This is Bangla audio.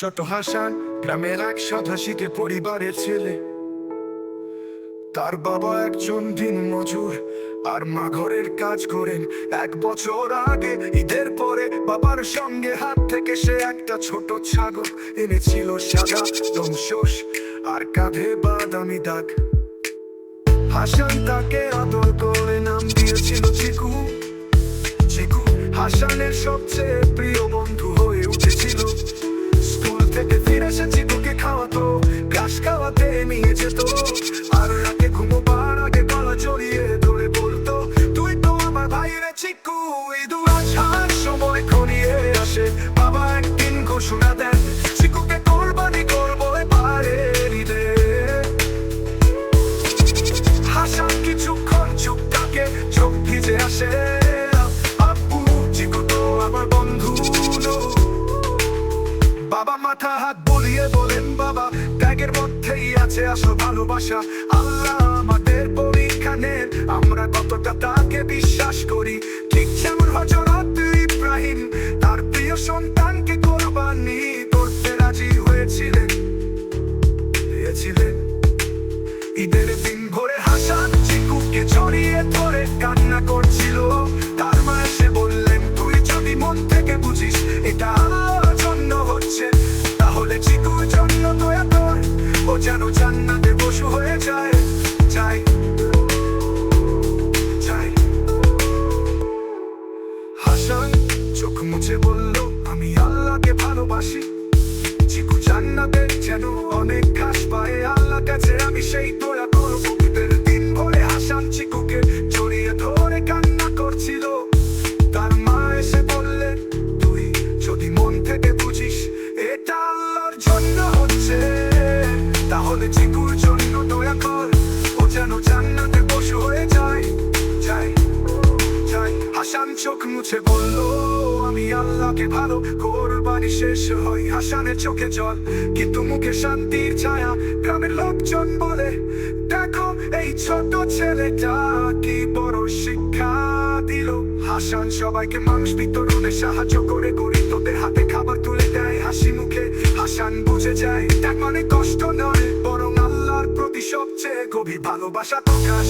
ছোট হাসান গ্রামের এক সাধাসিধে পরিবারের ছেলে। তার বাবা একজন দিন মজুর আর মা ঘরের কাজ করেন। 1 বছর আগে ঈদের পরে বাবার সঙ্গে হাত থেকে সে একটা ছোট ছাগল এনেছিল, সাদা দমশোষ আর কাঁধে বাদামি দাগ। হাসান তাকে আদর করে নাম দিয়েছিল চিকু। চিকু হাসানের সবচেয়ে প্রিয় বন্ধু হয়ে উঠেছিল। স্কুল থেকে ফিরে এসে চিকুকে খাওয়াতো, ঘাস খাওয়াতে নিয়ে যেত, আর রাতে ঘুমোবার আগে গলা জড়িয়ে ধরে বলতো, তুই তো আমার ভাই রে চিকু। ঈদুল আজহার সময় ঘনিয়ে আসে, বাবা একদিন ঘোষণা দেন, চিকুকে কোরবানি করবো এবারের ঈদে। হাসান কিছুক্ষণ চুপ থাকে, চোখ ভিজে আসে, আব্বু চিকু তো আমার বন্ধু। বাবা মাথা হাত বলিয়ে বলেন, বাবা ত্যাগের মধ্যেই আছে আসল ভালোবাসা। আল্লাহ আমাদের পরীক্ষা নেন, আমরা কতটা তাকে বিশ্বাস করি। ঠিক যেমন হযরত ইব্রাহিম তার প্রিয় সন্তানকে কোরবানি করতে রাজি হয়েছিলেন। ঈদের দিন ভোরে হাসান চিকুকে জড়িয়ে ধরে কান্না করছিল। তার মা এসে বললেন, তুই যদি মন থেকে বুঝিস এটা আল্লাহর জন্য হচ্ছে, তাহলে চিকুর জন্য দয়া কর, ও যেন জান্নাতে বসু হয়ে যায়। হাসান চোখ মুছে বলল, আমি আল্লাহকে ভালোবাসি। চিকু জান্নাতের যেন অনেক ঘাস পায়, আল্লাহ কাছে আমি সেই দোয়া করব। ঈদের দিন ভোরে হাসান চিকুকে জড়িয়ে ধরে কান্না করছিল। তার মা এসে বললেন, তুই যদি মন থেকে বুঝিস এটা আল্লাহর জন্য হচ্ছে, তাহলে চিকুর জন্য দয়া কর, ও যেন জান্নাতে বসু হয়ে যায়। হাসান চোখ মুছে বলল, আমি আল্লাহকে ভালো। কোরবানি শেষ হয়, হাসানের চোখে জল, কিন্তু মুখে শান্তির ছায়া। গ্রামের লোকজন বলে, দেখো এই ছোট ছেলেটা কি বড় শিক্ষা দিল। হাসান সবাইকে মাংস বিতরণে সাহায্য করে, গরিবদের হাতে খাবার তুলে দেয় হাসি মুখে। হাসান বুঝে যায়, ত্যাগ মানে কষ্ট নয়, বরং আল্লাহর প্রতি সবচেয়ে গভীর ভালোবাসা প্রকাশ।